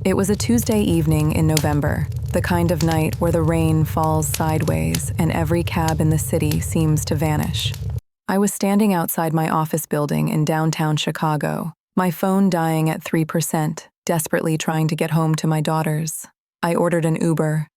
It was a Tuesday evening in November, the kind of night where the rain falls sideways and every cab in the city seems to vanish. I was standing outside my office building in downtown Chicago, my phone dying at 3%, desperately trying to get home to my daughters. I ordered an Uber.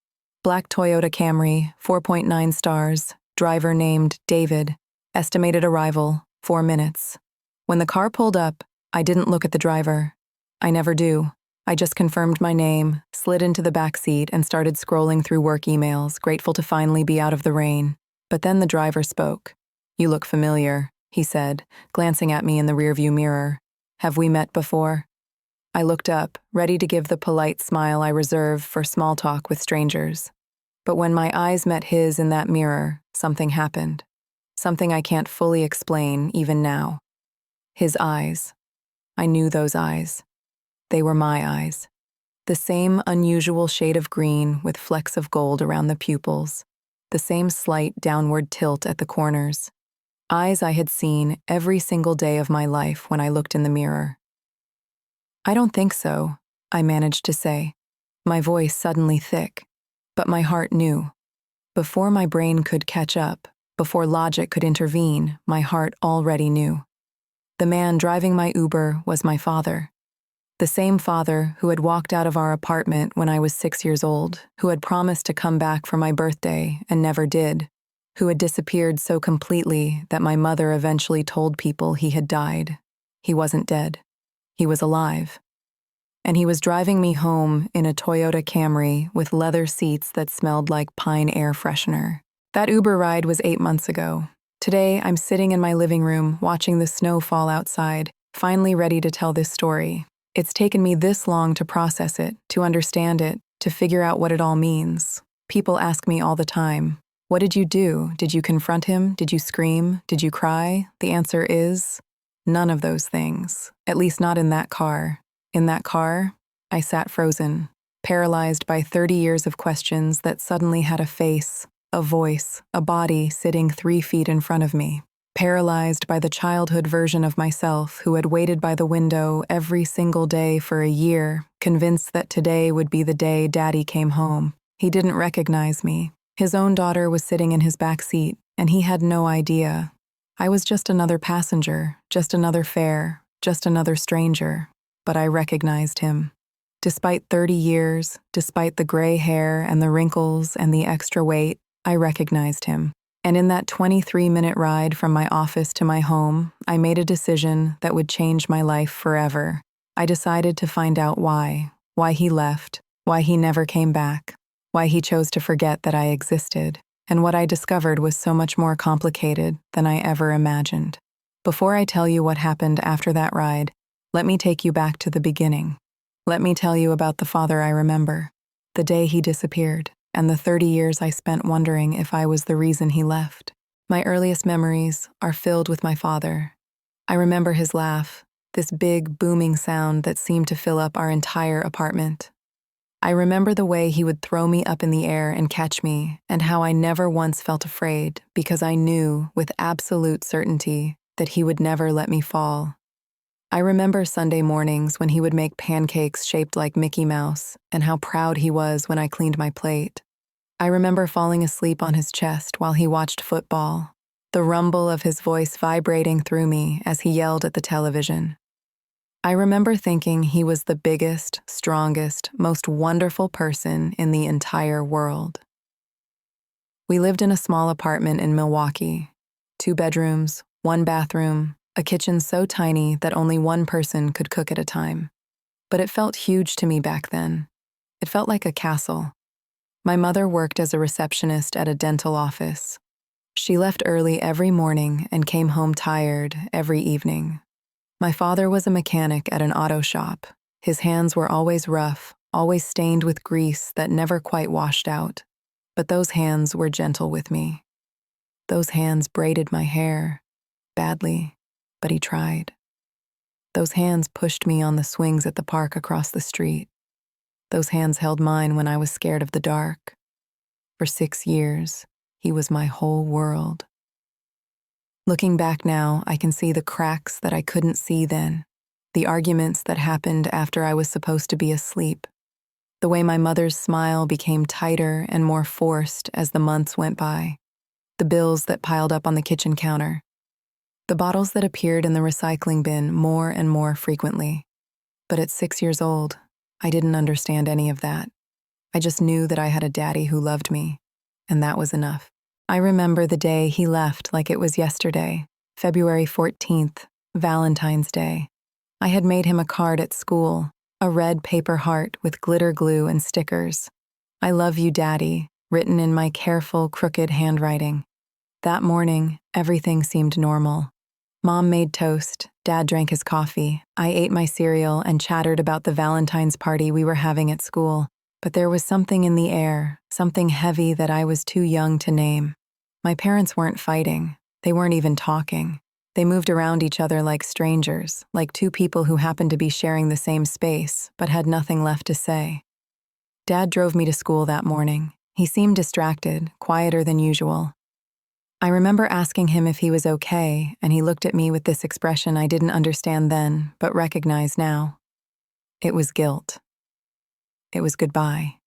Black Toyota Camry, 4.9 stars, driver named David, estimated arrival, 4 minutes. When the car pulled up, I didn't look at the driver. I never do. I just confirmed my name, slid into the back seat, and started scrolling through work emails, grateful to finally be out of the rain. But then the driver spoke. "You look familiar," he said, glancing at me in the rearview mirror. "Have we met before?" I looked up, ready to give the polite smile I reserve for small talk with strangers. But when my eyes met his in that mirror, something happened. Something I can't fully explain, even now. His eyes. I knew those eyes. They were my eyes. The same unusual shade of green with flecks of gold around the pupils. The same slight downward tilt at the corners. Eyes I had seen every single day of my life when I looked in the mirror. "I don't think so," I managed to say, my voice suddenly thick. But my heart knew. Before my brain could catch up, before logic could intervene, my heart already knew. The man driving my Uber was my father. The same father who had walked out of our apartment when I was 6 years old, who had promised to come back for my birthday and never did, who had disappeared so completely that my mother eventually told people he had died. He wasn't dead. He was alive. And he was driving me home in a Toyota Camry with leather seats that smelled like pine air freshener. That Uber ride was 8 months ago. Today, I'm sitting in my living room watching the snow fall outside, finally ready to tell this story. It's taken me this long to process it, to understand it, to figure out what it all means. People ask me all the time, "What did you do? Did you confront him? Did you scream? Did you cry?" The answer is, none of those things, at least not in that car. In that car, I sat frozen, paralyzed by 30 years of questions that suddenly had a face, a voice, a body sitting 3 feet in front of me. Paralyzed by the childhood version of myself who had waited by the window every single day for a year, convinced that today would be the day Daddy came home. He didn't recognize me. His own daughter was sitting in his back seat, and he had no idea. I was just another passenger, just another fare, just another stranger. But I recognized him. Despite 30 years, despite the gray hair and the wrinkles and the extra weight, I recognized him. And in that 23-minute ride from my office to my home, I made a decision that would change my life forever. I decided to find out why he left, why he never came back, why he chose to forget that I existed. And what I discovered was so much more complicated than I ever imagined. Before I tell you what happened after that ride, let me take you back to the beginning. Let me tell you about the father I remember, the day he disappeared, and the 30 years I spent wondering if I was the reason he left. My earliest memories are filled with my father. I remember his laugh, this big, booming sound that seemed to fill up our entire apartment. I remember the way he would throw me up in the air and catch me, and how I never once felt afraid because I knew with absolute certainty that he would never let me fall. I remember Sunday mornings when he would make pancakes shaped like Mickey Mouse, and how proud he was when I cleaned my plate. I remember falling asleep on his chest while he watched football, the rumble of his voice vibrating through me as he yelled at the television. I remember thinking he was the biggest, strongest, most wonderful person in the entire world. We lived in a small apartment in Milwaukee, 2 bedrooms, 1 bathroom, a kitchen so tiny that only one person could cook at a time. But it felt huge to me back then. It felt like a castle. My mother worked as a receptionist at a dental office. She left early every morning and came home tired every evening. My father was a mechanic at an auto shop. His hands were always rough, always stained with grease that never quite washed out. But those hands were gentle with me. Those hands braided my hair, badly. But he tried. Those hands pushed me on the swings at the park across the street. Those hands held mine when I was scared of the dark. For 6 years, he was my whole world. Looking back now, I can see the cracks that I couldn't see then, the arguments that happened after I was supposed to be asleep, The way my mother's smile became tighter and more forced as the months went by. The bills that piled up on the kitchen counter. The bottles that appeared in the recycling bin more and more frequently. But at 6 years old, I didn't understand any of that. I just knew that I had a daddy who loved me, and that was enough. I remember the day he left like it was yesterday, February 14th, Valentine's Day. I had made him a card at school, a red paper heart with glitter glue and stickers. "I love you, Daddy," written in my careful, crooked handwriting. That morning, everything seemed normal. Mom made toast, Dad drank his coffee, I ate my cereal and chattered about the Valentine's party we were having at school. But there was something in the air, something heavy that I was too young to name. My parents weren't fighting. They weren't even talking. They moved around each other like strangers, like two people who happened to be sharing the same space, but had nothing left to say. Dad drove me to school that morning. He seemed distracted, quieter than usual. I remember asking him if he was okay, and he looked at me with this expression I didn't understand then, but recognize now. It was guilt. It was goodbye.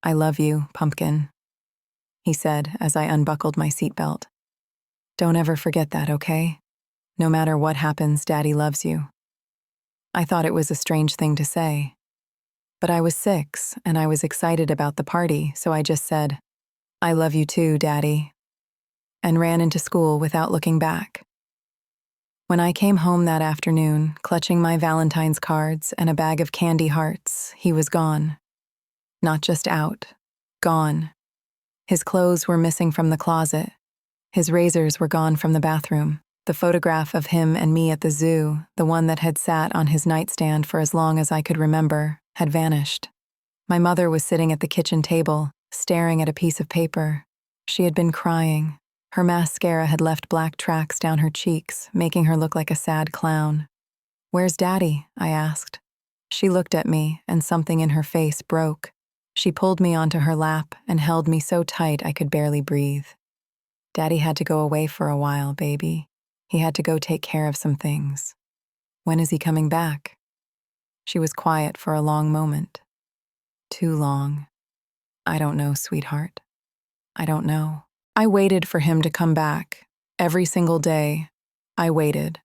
"I love you, pumpkin," he said as I unbuckled my seatbelt. "Don't ever forget that, okay? No matter what happens, Daddy loves you." I thought it was a strange thing to say. But I was 6, and I was excited about the party, so I just said, "I love you too, Daddy," and ran into school without looking back. When I came home that afternoon, clutching my Valentine's cards and a bag of candy hearts, he was gone. Not just out, gone. His clothes were missing from the closet. His razors were gone from the bathroom. The photograph of him and me at the zoo, the one that had sat on his nightstand for as long as I could remember, had vanished. My mother was sitting at the kitchen table, staring at a piece of paper. She had been crying. Her mascara had left black tracks down her cheeks, making her look like a sad clown. "Where's Daddy?" I asked. She looked at me, and something in her face broke. She pulled me onto her lap and held me so tight I could barely breathe. "Daddy had to go away for a while, baby. He had to go take care of some things. When is he coming back?" She was quiet for a long moment. Too long. "I don't know, sweetheart. I don't know." I waited for him to come back. Every single day, I waited.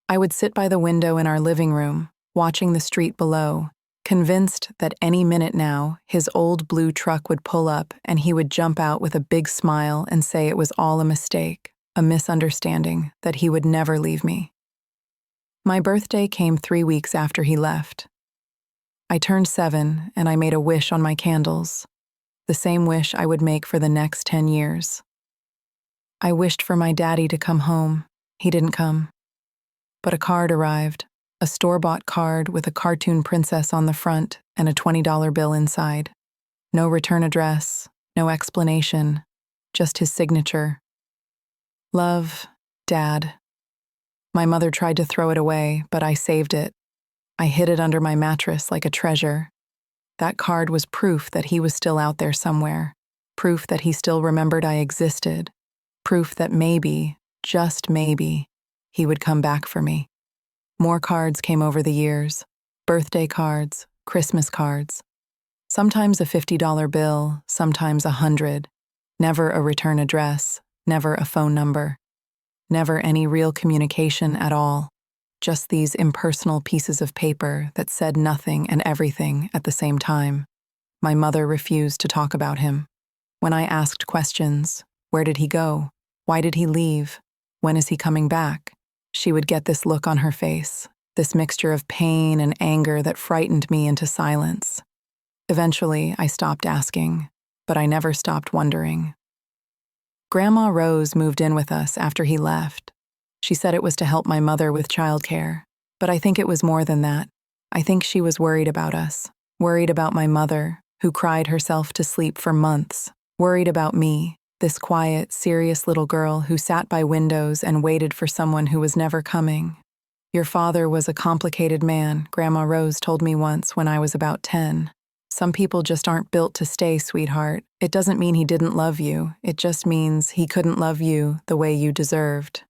I would sit by the window in our living room, watching the street below, convinced that any minute now, his old blue truck would pull up and he would jump out with a big smile and say it was all a mistake, a misunderstanding, that he would never leave me. My birthday came 3 weeks after he left. I turned 7 and I made a wish on my candles. The same wish I would make for the next 10 years. I wished for my daddy to come home. He didn't come. But a card arrived, a store-bought card with a cartoon princess on the front and a $20 bill inside. No return address, no explanation, just his signature. "Love, Dad." My mother tried to throw it away, but I saved it. I hid it under my mattress like a treasure. That card was proof that he was still out there somewhere, proof that he still remembered I existed, proof that maybe, just maybe, he would come back for me. More cards came over the years, birthday cards, Christmas cards. Sometimes a $50 bill, sometimes 100. Never a return address, never a phone number. Never any real communication at all. Just these impersonal pieces of paper that said nothing and everything at the same time. My mother refused to talk about him. When I asked questions, where did he go? Why did he leave? When is he coming back? She would get this look on her face, this mixture of pain and anger that frightened me into silence. Eventually, I stopped asking, but I never stopped wondering. Grandma Rose moved in with us after he left. She said it was to help my mother with childcare, but I think it was more than that. I think she was worried about us, worried about my mother, who cried herself to sleep for months, worried about me, this quiet, serious little girl who sat by windows and waited for someone who was never coming. "Your father was a complicated man," Grandma Rose told me once when I was about 10. "Some people just aren't built to stay, sweetheart. It doesn't mean he didn't love you. It just means he couldn't love you the way you deserved."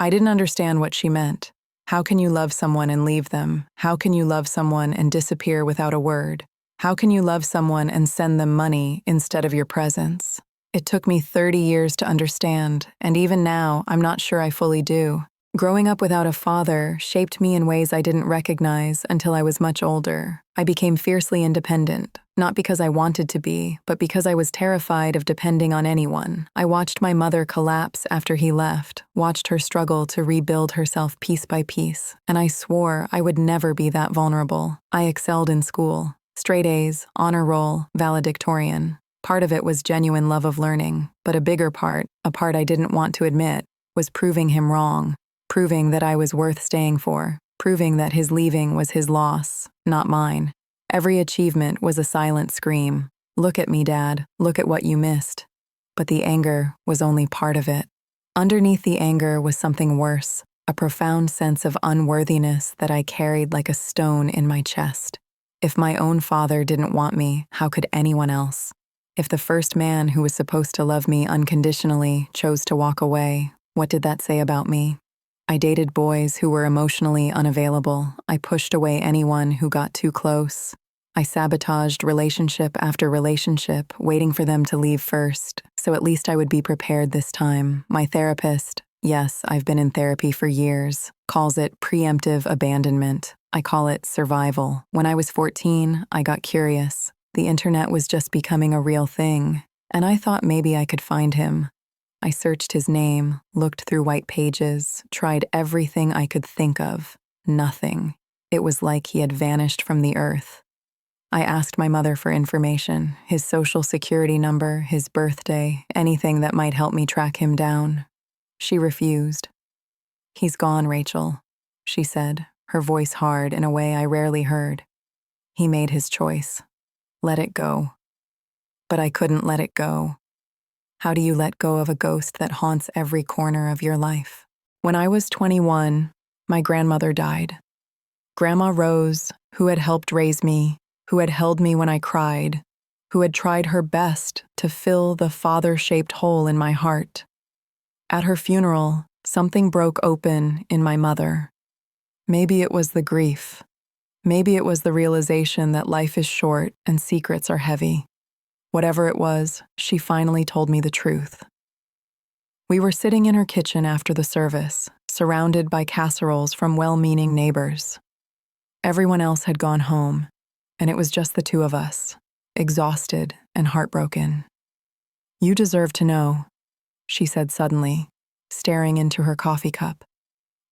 I didn't understand what she meant. How can you love someone and leave them? How can you love someone and disappear without a word? How can you love someone and send them money instead of your presence? It took me 30 years to understand, and even now, I'm not sure I fully do. Growing up without a father shaped me in ways I didn't recognize until I was much older. I became fiercely independent, not because I wanted to be, but because I was terrified of depending on anyone. I watched my mother collapse after he left, watched her struggle to rebuild herself piece by piece, and I swore I would never be that vulnerable. I excelled in school. Straight A's, honor roll, valedictorian. Part of it was genuine love of learning, but a bigger part, a part I didn't want to admit, was proving him wrong. Proving that I was worth staying for, proving that his leaving was his loss, not mine. Every achievement was a silent scream. Look at me, Dad, look at what you missed. But the anger was only part of it. Underneath the anger was something worse, a profound sense of unworthiness that I carried like a stone in my chest. If my own father didn't want me, how could anyone else? If the first man who was supposed to love me unconditionally chose to walk away, what did that say about me? I dated boys who were emotionally unavailable. I pushed away anyone who got too close. I sabotaged relationship after relationship, waiting for them to leave first, so at least I would be prepared this time. My therapist, yes, I've been in therapy for years, calls it preemptive abandonment. I call it survival. When I was 14, I got curious. The internet was just becoming a real thing, and I thought maybe I could find him. I searched his name, looked through white pages, tried everything I could think of. Nothing. It was like he had vanished from the earth. I asked my mother for information, his social security number, his birthday, anything that might help me track him down. She refused. "He's gone, Rachel," she said, her voice hard in a way I rarely heard. "He made his choice. Let it go." But I couldn't let it go. How do you let go of a ghost that haunts every corner of your life? When I was 21, my grandmother died. Grandma Rose, who had helped raise me, who had held me when I cried, who had tried her best to fill the father-shaped hole in my heart. At her funeral, something broke open in my mother. Maybe it was the grief. Maybe it was the realization that life is short and secrets are heavy. Whatever it was, she finally told me the truth. We were sitting in her kitchen after the service, surrounded by casseroles from well-meaning neighbors. Everyone else had gone home, and it was just the two of us, exhausted and heartbroken. "You deserve to know," she said suddenly, staring into her coffee cup,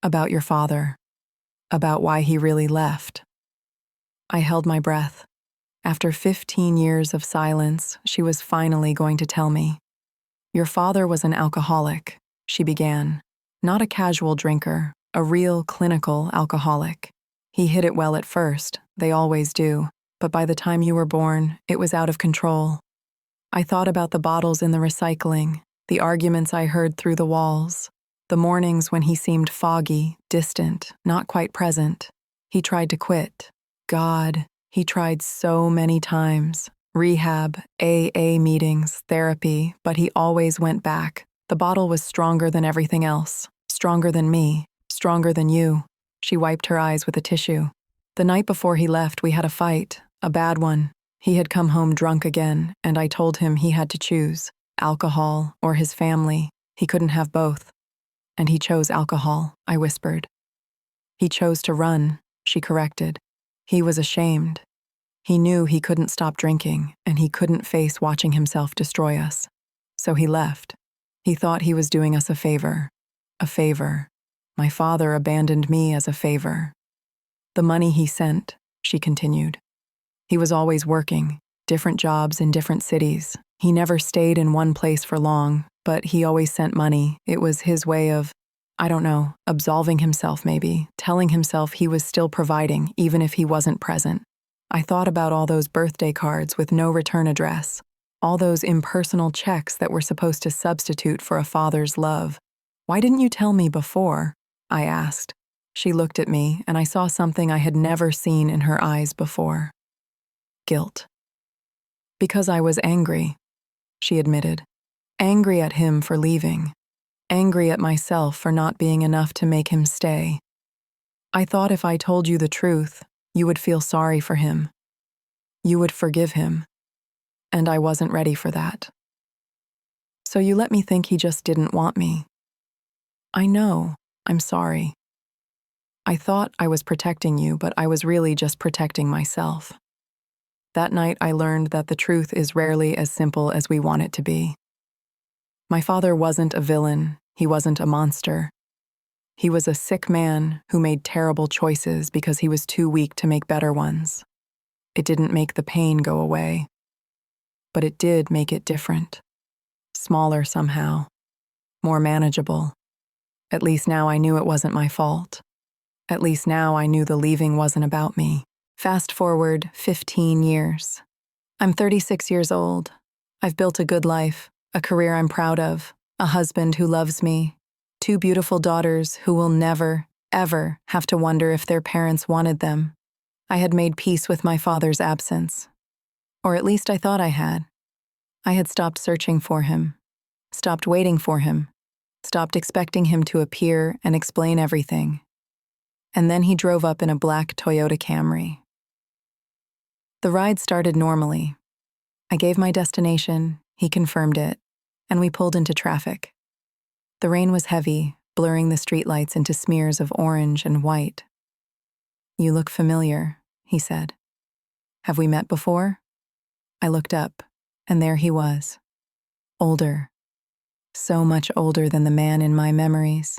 "about your father, about why he really left." I held my breath. After 15 years of silence, she was finally going to tell me. "Your father was an alcoholic," she began. "Not a casual drinker, a real clinical alcoholic. He hid it well at first, they always do, but by the time you were born, it was out of control. I thought about the bottles in the recycling, the arguments I heard through the walls, the mornings when he seemed foggy, distant, not quite present. He tried to quit. God, he tried so many times. Rehab, AA meetings, therapy, but he always went back. The bottle was stronger than everything else, stronger than me, stronger than you." She wiped her eyes with a tissue. "The night before he left, we had a fight, a bad one. He had come home drunk again, and I told him he had to choose, alcohol or his family. He couldn't have both. And he chose alcohol," I whispered. "He chose to run," she corrected. "He was ashamed. He knew he couldn't stop drinking, and he couldn't face watching himself destroy us. So he left. He thought he was doing us a favor. A favor. My father abandoned me as a favor. The money he sent," she continued. "He was always working, different jobs in different cities. He never stayed in one place for long, but he always sent money. It was his way of, I don't know, absolving himself maybe, telling himself he was still providing even if he wasn't present. I thought about all those birthday cards with no return address, all those impersonal checks that were supposed to substitute for a father's love. Why didn't you tell me before?" I asked. She looked at me, and I saw something I had never seen in her eyes before. Guilt. "Because I was angry," she admitted. "Angry at him for leaving. Angry at myself for not being enough to make him stay. I thought if I told you the truth, you would feel sorry for him." You would forgive him, and I wasn't ready for that. So you let me think he just didn't want me. I know, I'm sorry. I thought I was protecting you, but I was really just protecting myself. That night I learned that the truth is rarely as simple as we want it to be. My father wasn't a villain, he wasn't a monster. He was a sick man who made terrible choices because he was too weak to make better ones. It didn't make the pain go away, but it did make it different. Smaller somehow, more manageable. At least now I knew it wasn't my fault. At least now I knew the leaving wasn't about me. Fast forward 15 years. I'm 36 years old. I've built a good life, a career I'm proud of, a husband who loves me, 2 beautiful daughters who will never, ever have to wonder if their parents wanted them. I had made peace with my father's absence. Or at least I thought I had. I had stopped searching for him, stopped waiting for him, stopped expecting him to appear and explain everything. And then he drove up in a black Toyota Camry. The ride started normally. I gave my destination, he confirmed it, and we pulled into traffic. The rain was heavy, blurring the streetlights into smears of orange and white. You look familiar, he said. Have we met before? I looked up, and there he was. Older. So much older than the man in my memories.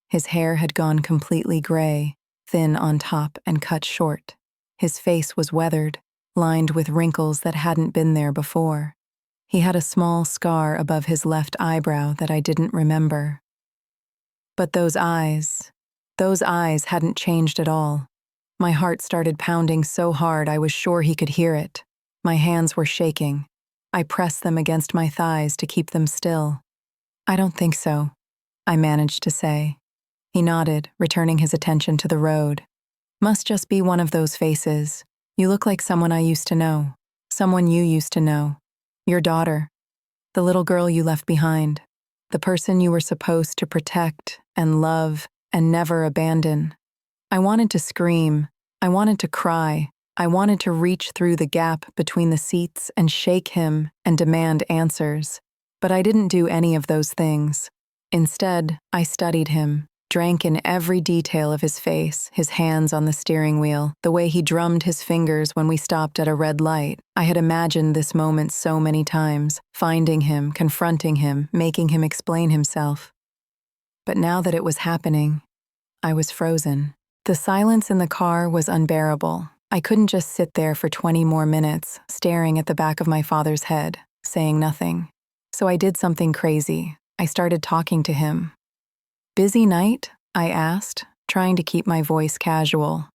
His hair had gone completely gray, thin on top and cut short. His face was weathered, lined with wrinkles that hadn't been there before. He had a small scar above his left eyebrow that I didn't remember. But those eyes hadn't changed at all. My heart started pounding so hard I was sure he could hear it. My hands were shaking. I pressed them against my thighs to keep them still. I don't think so, I managed to say. He nodded, returning his attention to the road. Must just be one of those faces. You look like someone I used to know. Someone you used to know. Your daughter. The little girl you left behind. The person you were supposed to protect and love and never abandon. I wanted to scream. I wanted to cry. I wanted to reach through the gap between the seats and shake him and demand answers. But I didn't do any of those things. Instead, I studied him, drank in every detail of his face, his hands on the steering wheel, the way he drummed his fingers when we stopped at a red light. I had imagined this moment so many times, finding him, confronting him, making him explain himself. But now that it was happening, I was frozen. The silence in the car was unbearable. I couldn't just sit there for 20 more minutes, staring at the back of my father's head, saying nothing. So I did something crazy. I started talking to him. Busy night? I asked, trying to keep my voice casual.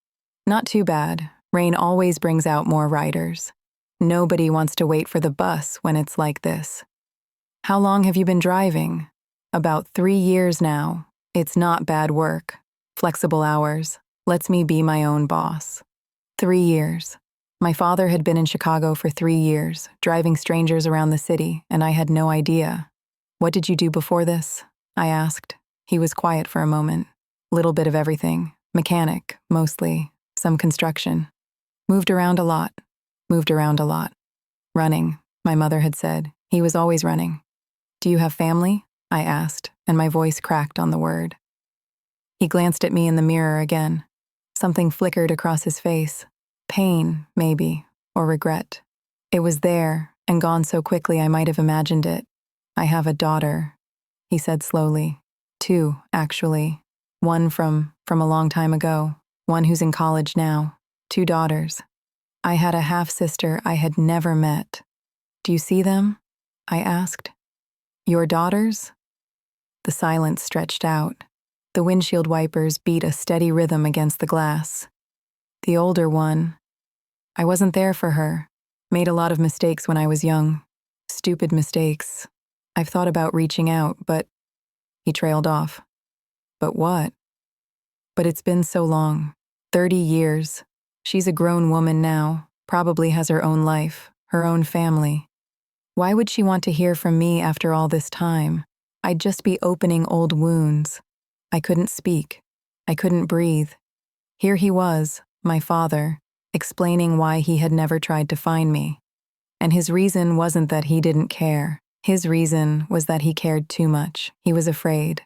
Not too bad. Rain always brings out more riders. Nobody wants to wait for the bus when it's like this. How long have you been driving? About 3 years now. It's not bad work. Flexible hours. Lets me be my own boss. 3 years. My father had been in Chicago for 3 years, driving strangers around the city, and I had no idea. What did you do before this? I asked. He was quiet for a moment. Little bit of everything. Mechanic, mostly. Some construction. Moved around a lot. Running, my mother had said. He was always running. Do you have family? I asked, and my voice cracked on the word. He glanced at me in the mirror again. Something flickered across his face. Pain, maybe, or regret. It was there, and gone so quickly I might have imagined it. I have a daughter, he said slowly. 2, actually. One from a long time ago. One who's in college now. 2 daughters. I had a half-sister I had never met. Do you see them? I asked. Your daughters? The silence stretched out. The windshield wipers beat a steady rhythm against the glass. The older one. I wasn't there for her. Made a lot of mistakes when I was young. Stupid mistakes. I've thought about reaching out, but... He trailed off. But what? But it's been so long. 30 years. She's a grown woman now, probably has her own life, her own family. Why would she want to hear from me after all this time? I'd just be opening old wounds. I couldn't speak. I couldn't breathe. Here he was, my father, explaining why he had never tried to find me. And his reason wasn't that he didn't care. His reason was that he cared too much. He was afraid.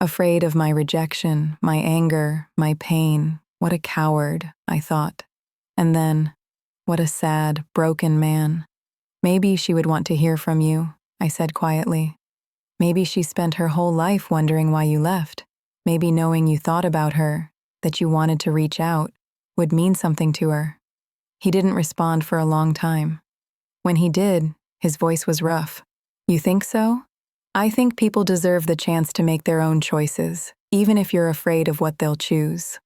Afraid of my rejection, my anger, my pain. What a coward, I thought. And then, what a sad, broken man. Maybe she would want to hear from you, I said quietly. Maybe she spent her whole life wondering why you left. Maybe knowing you thought about her, that you wanted to reach out, would mean something to her. He didn't respond for a long time. When he did, his voice was rough. You think so? I think people deserve the chance to make their own choices, even if you're afraid of what they'll choose.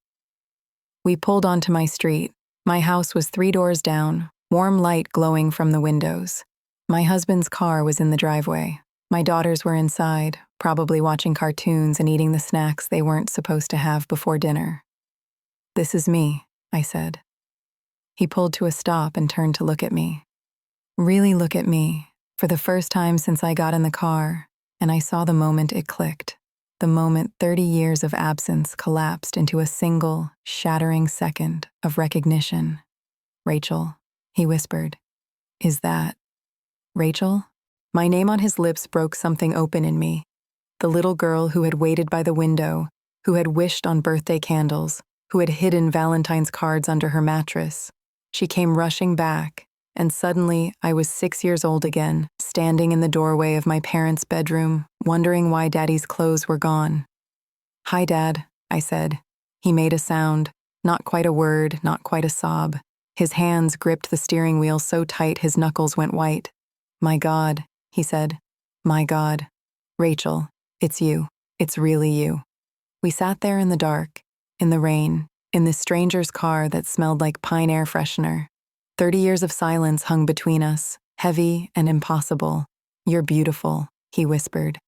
We pulled onto my street. My house was 3 doors down, warm light glowing from the windows. My husband's car was in the driveway. My daughters were inside, probably watching cartoons and eating the snacks they weren't supposed to have before dinner. This is me, I said. He pulled to a stop and turned to look at me. Really look at me, for the first time since I got in the car, and I saw the moment it clicked. The moment 30 years of absence collapsed into a single, shattering second of recognition. Rachel, he whispered. Is that Rachel? My name on his lips broke something open in me. The little girl who had waited by the window, who had wished on birthday candles, who had hidden Valentine's cards under her mattress. She came rushing back, and suddenly I was 6 years old again, standing in the doorway of my parents' bedroom, wondering why Daddy's clothes were gone. Hi, Dad, I said. He made a sound, not quite a word, not quite a sob. His hands gripped the steering wheel so tight his knuckles went white. My God, he said. My God. Rachel, it's you. It's really you. We sat there in the dark, in the rain, in this stranger's car that smelled like pine air freshener. 30 years of silence hung between us, heavy and impossible. You're beautiful, he whispered.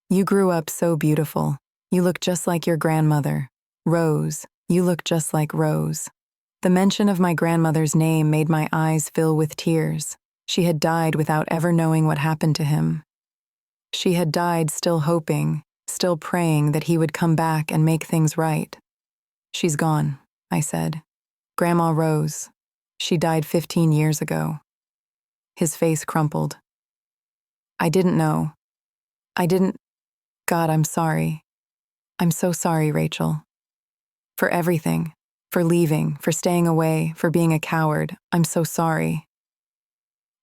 You grew up so beautiful. You look just like your grandmother. Rose, you look just like Rose. The mention of my grandmother's name made my eyes fill with tears. She had died without ever knowing what happened to him. She had died still hoping, still praying that he would come back and make things right. She's gone, I said. Grandma Rose. She died 15 years ago. His face crumpled. I didn't know. God, I'm sorry. I'm so sorry, Rachel. For everything. For leaving, for staying away, for being a coward. I'm so sorry.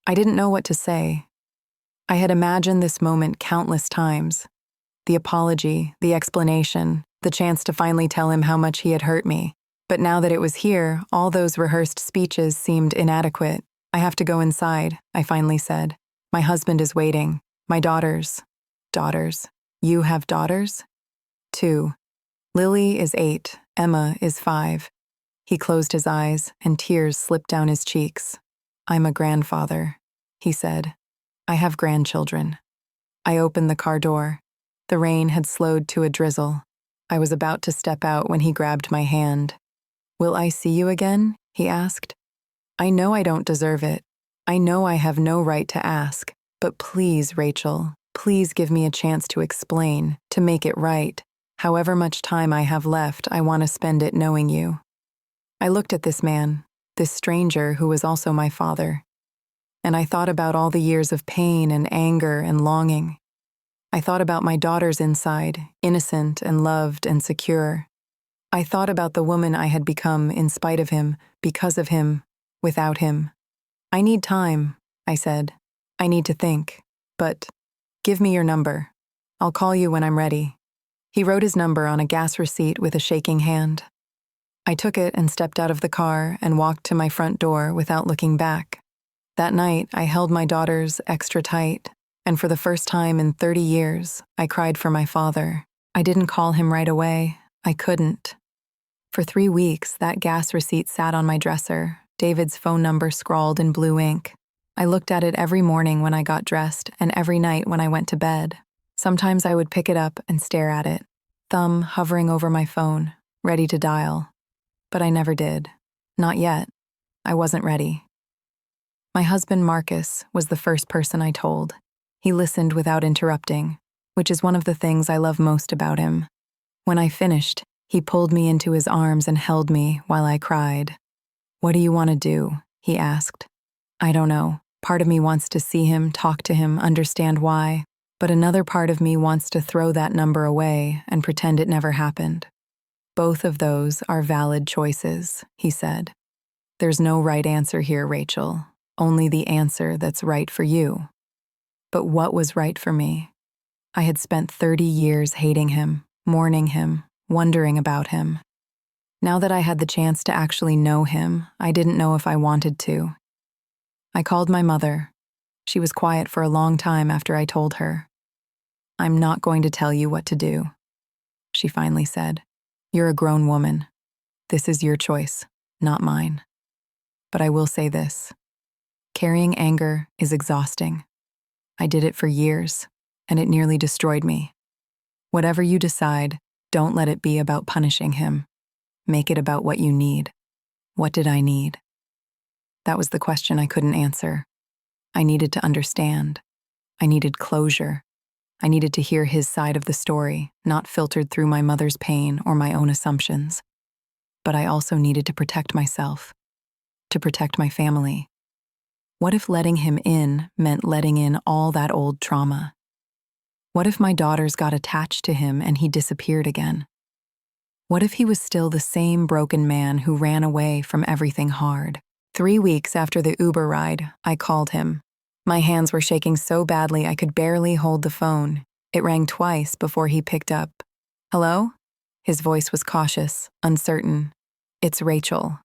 I didn't know what to say. I had imagined this moment countless times. The apology, the explanation, the chance to finally tell him how much he had hurt me. But now that it was here, all those rehearsed speeches seemed inadequate. I have to go inside, I finally said. My husband is waiting. My daughters. Daughters. You have daughters? 2. Lily is 8. Emma is 5. He closed his eyes, and tears slipped down his cheeks. I'm a grandfather, he said. I have grandchildren. I opened the car door. The rain had slowed to a drizzle. I was about to step out when he grabbed my hand. Will I see you again? He asked. I know I don't deserve it. I know I have no right to ask. But please, Rachel, please give me a chance to explain, to make it right. However much time I have left, I want to spend it knowing you. I looked at this man, this stranger who was also my father, and I thought about all the years of pain and anger and longing. I thought about my daughters inside, innocent and loved and secure. I thought about the woman I had become in spite of him, because of him, without him. I need time, I said. I need to think. But give me your number. I'll call you when I'm ready. He wrote his number on a gas receipt with a shaking hand. I took it and stepped out of the car and walked to my front door without looking back. That night, I held my daughters extra tight, and for the first time in 30 years, I cried for my father. I didn't call him right away. I couldn't. For 3 weeks, that gas receipt sat on my dresser, David's phone number scrawled in blue ink. I looked at it every morning when I got dressed and every night when I went to bed. Sometimes I would pick it up and stare at it, thumb hovering over my phone, ready to dial. But I never did. Not yet. I wasn't ready. My husband, Marcus, was the first person I told. He listened without interrupting, which is one of the things I love most about him. When I finished, he pulled me into his arms and held me while I cried. "What do you want to do?" he asked. "I don't know. Part of me wants to see him, talk to him, understand why, but another part of me wants to throw that number away and pretend it never happened." "Both of those are valid choices," he said. "There's no right answer here, Rachel, only the answer that's right for you." But what was right for me? I had spent 30 years hating him, mourning him, wondering about him. Now that I had the chance to actually know him, I didn't know if I wanted to. I called my mother. She was quiet for a long time after I told her. "I'm not going to tell you what to do," she finally said. "You're a grown woman. This is your choice, not mine. But I will say this. Carrying anger is exhausting. I did it for years, and it nearly destroyed me. Whatever you decide, don't let it be about punishing him. Make it about what you need." What did I need? That was the question I couldn't answer. I needed to understand. I needed closure. I needed to hear his side of the story, not filtered through my mother's pain or my own assumptions. But I also needed to protect myself, to protect my family. What if letting him in meant letting in all that old trauma? What if my daughters got attached to him and he disappeared again? What if he was still the same broken man who ran away from everything hard? 3 weeks after the Uber ride, I called him. My hands were shaking so badly I could barely hold the phone. It rang twice before he picked up. "Hello?" His voice was cautious, uncertain. "It's Rachel."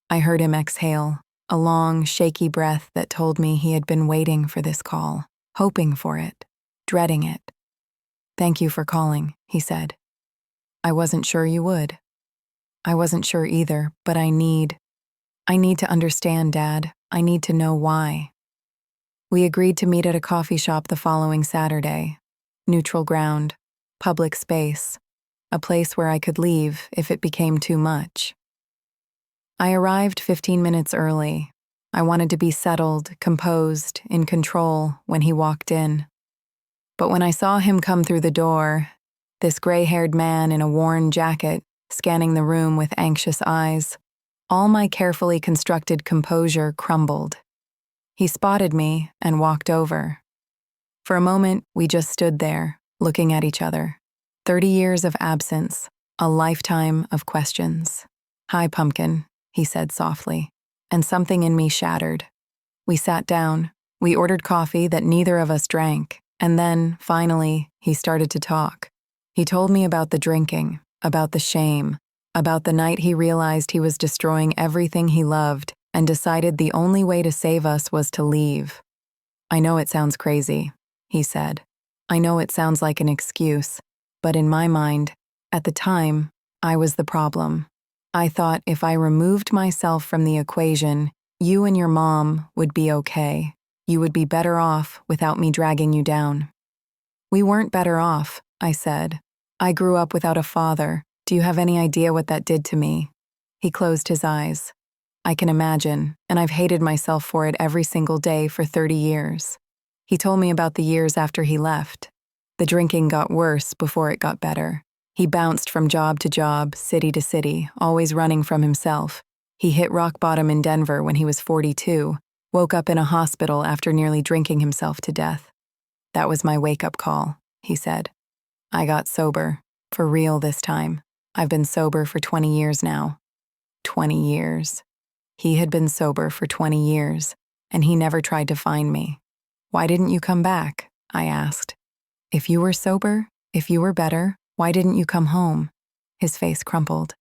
I heard him exhale, a long, shaky breath that told me he had been waiting for this call, hoping for it, dreading it. "Thank you for calling," he said. "I wasn't sure you would." "I wasn't sure either, but I need to understand, Dad. I need to know why." We agreed to meet at a coffee shop the following Saturday. Neutral ground, public space, a place where I could leave if it became too much. I arrived 15 minutes early. I wanted to be settled, composed, in control when he walked in. But when I saw him come through the door, this gray-haired man in a worn jacket, scanning the room with anxious eyes, all my carefully constructed composure crumbled. He spotted me and walked over. For a moment, we just stood there, looking at each other. 30 years of absence, a lifetime of questions. "Hi, Pumpkin," he said softly, and something in me shattered. We sat down, we ordered coffee that neither of us drank, and then, finally, he started to talk. He told me about the drinking, about the shame, about the night he realized he was destroying everything he loved and decided the only way to save us was to leave. "I know it sounds crazy," he said. "I know it sounds like an excuse, but in my mind, at the time, I was the problem. I thought if I removed myself from the equation, you and your mom would be okay. You would be better off without me dragging you down." "We weren't better off," I said. "I grew up without a father. Do you have any idea what that did to me?" He closed his eyes. "I can imagine, and I've hated myself for it every single day for 30 years. He told me about the years after he left. The drinking got worse before it got better. He bounced from job to job, city to city, always running from himself. He hit rock bottom in Denver when he was 42, woke up in a hospital after nearly drinking himself to death. That was my wake-up call," he said. "I got sober, for real this time. I've been sober for 20 years now." 20 years. He had been sober for 20 years, and he never tried to find me. "Why didn't you come back?" I asked. "If you were sober, if you were better, why didn't you come home?" His face crumpled.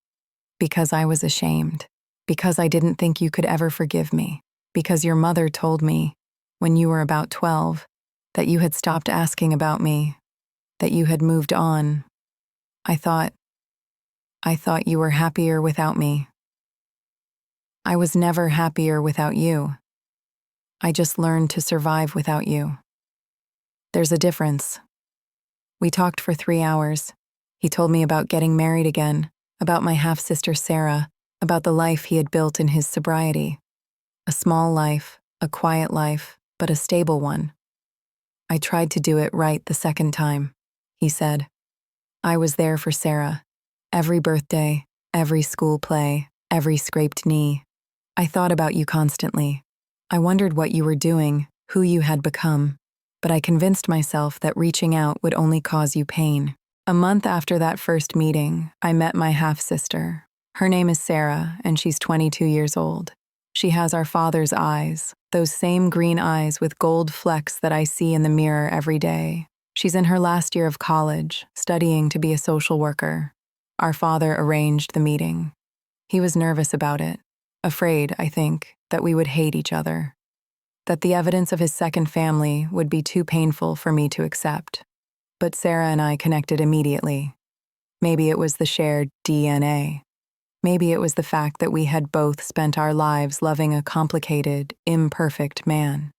"Because I was ashamed. Because I didn't think you could ever forgive me. Because your mother told me, when you were about 12, that you had stopped asking about me, that you had moved on. I thought you were happier without me." "I was never happier without you. I just learned to survive without you. There's a difference." We talked for 3 hours. He told me about getting married again, about my half-sister Sarah, about the life he had built in his sobriety. A small life, a quiet life, but a stable one. "I tried to do it right the second time," he said. "I was there for Sarah. Every birthday, every school play, every scraped knee. I thought about you constantly. I wondered what you were doing, who you had become, but I convinced myself that reaching out would only cause you pain. A month after that first meeting, I met my half-sister. Her name is Sarah, and she's 22 years old. She has our father's eyes, those same green eyes with gold flecks that I see in the mirror every day. She's in her last year of college, studying to be a social worker. Our father arranged the meeting. He was nervous about it, afraid, I think, that we would hate each other, that the evidence of his second family would be too painful for me to accept. But Sarah and I connected immediately. Maybe it was the shared DNA. Maybe it was the fact that we had both spent our lives loving a complicated, imperfect man.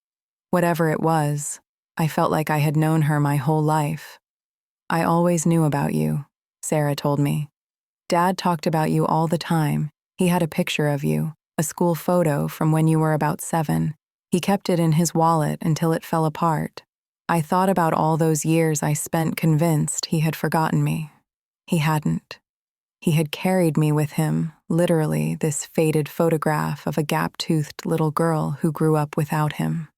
Whatever it was, I felt like I had known her my whole life. I always knew about you, Sarah told me. Dad talked about you all the time. He had a picture of you, a school photo from when you were about 7. He kept it in his wallet until it fell apart. I thought about all those years I spent convinced he had forgotten me. He hadn't. He had carried me with him, literally, this faded photograph of a gap-toothed little girl who grew up without him.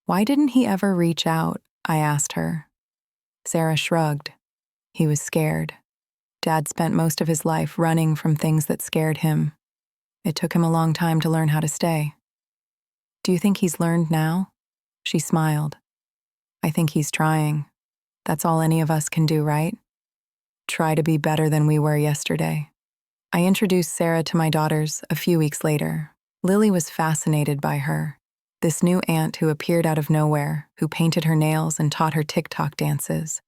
Why didn't he ever reach out? I asked her. Sarah shrugged. He was scared. Dad spent most of his life running from things that scared him. It took him a long time to learn how to stay. Do you think he's learned now? She smiled. I think he's trying. That's all any of us can do, right? Try to be better than we were yesterday. I introduced Sarah to my daughters a few weeks later. Lily was fascinated by her, this new aunt who appeared out of nowhere, who painted her nails and taught her TikTok dances.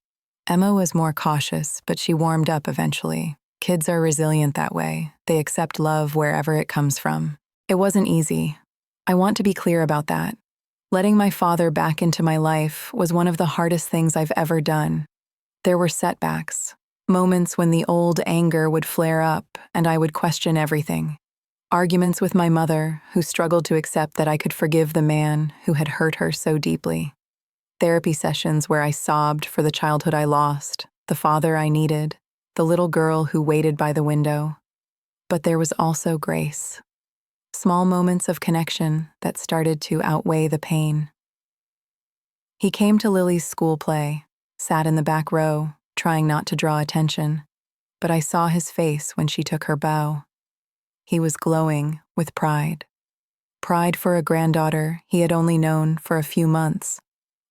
Emma was more cautious, but she warmed up eventually. Kids are resilient that way. They accept love wherever it comes from. It wasn't easy. I want to be clear about that. Letting my father back into my life was one of the hardest things I've ever done. There were setbacks, moments when the old anger would flare up and I would question everything. Arguments with my mother, who struggled to accept that I could forgive the man who had hurt her so deeply. Therapy sessions where I sobbed for the childhood I lost, the father I needed, the little girl who waited by the window. But there was also grace. Small moments of connection that started to outweigh the pain. He came to Lily's school play, sat in the back row, trying not to draw attention, but I saw his face when she took her bow. He was glowing with pride. Pride for a granddaughter he had only known for a few months.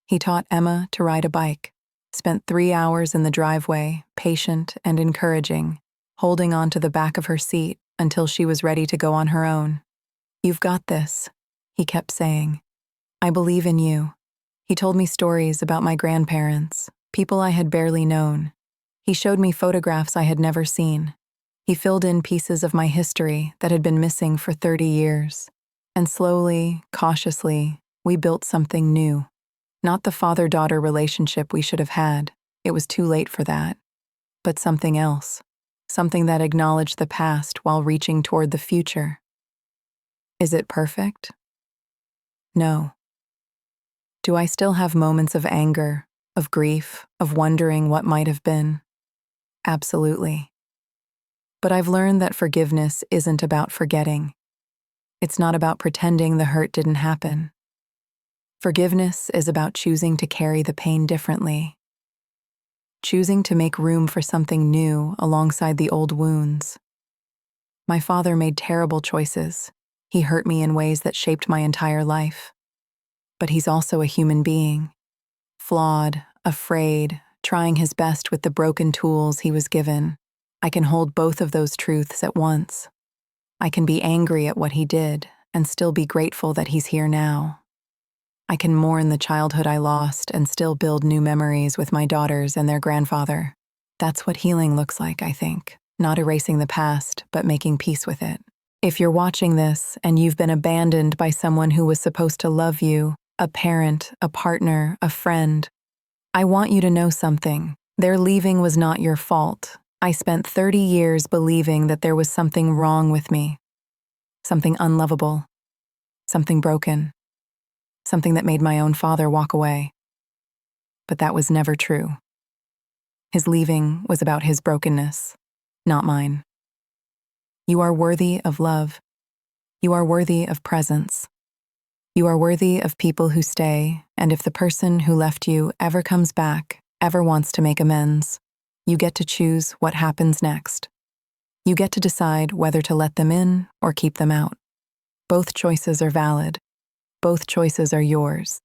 He taught Emma to ride a bike, spent 3 hours in the driveway, patient and encouraging, holding on to the back of her seat until she was ready to go on her own. "You've got this," he kept saying. "I believe in you." He told me stories about my grandparents, people I had barely known. He showed me photographs I had never seen. He filled in pieces of my history that had been missing for 30 years. And slowly, cautiously, we built something new. Not the father-daughter relationship we should have had. It was too late for that. But something else. Something that acknowledged the past while reaching toward the future. Is it perfect? No. Do I still have moments of anger, of grief, of wondering what might have been? Absolutely. But I've learned that forgiveness isn't about forgetting. It's not about pretending the hurt didn't happen. Forgiveness is about choosing to carry the pain differently. Choosing to make room for something new alongside the old wounds. My father made terrible choices. He hurt me in ways that shaped my entire life. But he's also a human being. Flawed, afraid, trying his best with the broken tools he was given. I can hold both of those truths at once. I can be angry at what he did and still be grateful that he's here now. I can mourn the childhood I lost and still build new memories with my daughters and their grandfather. That's what healing looks like, I think. Not erasing the past, but making peace with it. If you're watching this and you've been abandoned by someone who was supposed to love you, a parent, a partner, a friend, I want you to know something. Their leaving was not your fault. I spent 30 years believing that there was something wrong with me. Something unlovable. Something broken. Something that made my own father walk away. But that was never true. His leaving was about his brokenness, not mine. You are worthy of love. You are worthy of presence. You are worthy of people who stay, and if the person who left you ever comes back, ever wants to make amends, you get to choose what happens next. You get to decide whether to let them in or keep them out. Both choices are valid. Both choices are yours.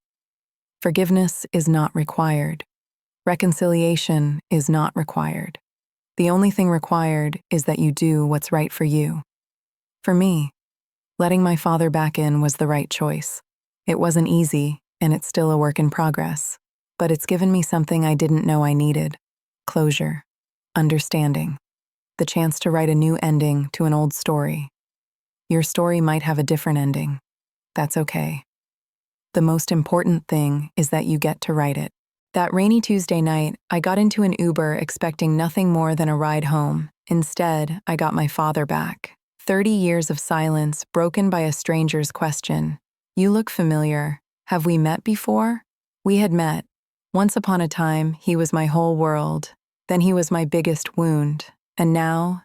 Forgiveness is not required. Reconciliation is not required. The only thing required is that you do what's right for you. For me, letting my father back in was the right choice. It wasn't easy, and it's still a work in progress, but it's given me something I didn't know I needed: closure, understanding, the chance to write a new ending to an old story. Your story might have a different ending. That's okay. The most important thing is that you get to write it. That rainy Tuesday night, I got into an Uber expecting nothing more than a ride home. Instead, I got my father back. 30 years of silence broken by a stranger's question. "You look familiar. Have we met before?" We had met. Once upon a time, he was my whole world. Then he was my biggest wound. And now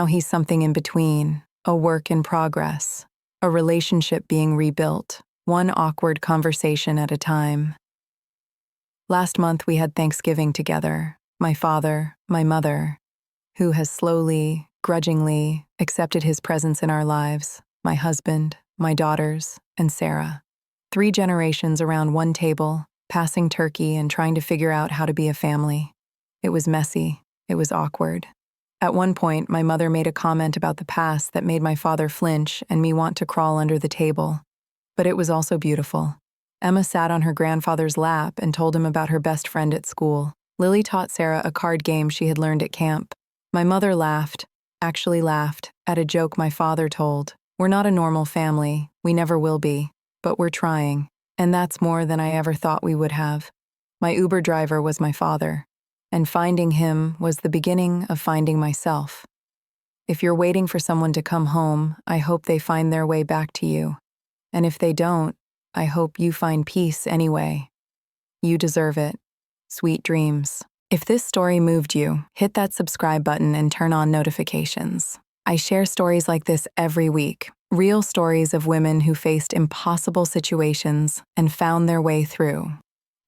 he's something in between, a work in progress, a relationship being rebuilt, one awkward conversation at a time. Last month, we had Thanksgiving together. My father, my mother, who has slowly, grudgingly accepted his presence in our lives, my husband, my daughters, and Sarah. 3 generations around one table, passing turkey and trying to figure out how to be a family. It was messy. It was awkward. At one point, my mother made a comment about the past that made my father flinch and me want to crawl under the table. But it was also beautiful. Emma sat on her grandfather's lap and told him about her best friend at school. Lily taught Sarah a card game she had learned at camp. My mother laughed, at a joke my father told. "We're not a normal family, we never will be, but we're trying, and that's more than I ever thought we would have." My Uber driver was my father, and finding him was the beginning of finding myself. If you're waiting for someone to come home, I hope they find their way back to you. And if they don't, I hope you find peace anyway. You deserve it. Sweet dreams. If this story moved you, hit that subscribe button and turn on notifications. I share stories like this every week, real stories of women who faced impossible situations and found their way through.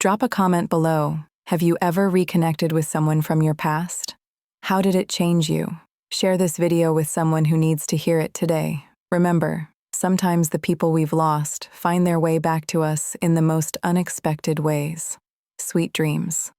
Drop a comment below. Have you ever reconnected with someone from your past? How did it change you? Share this video with someone who needs to hear it today. Remember, sometimes the people we've lost find their way back to us in the most unexpected ways. Sweet dreams.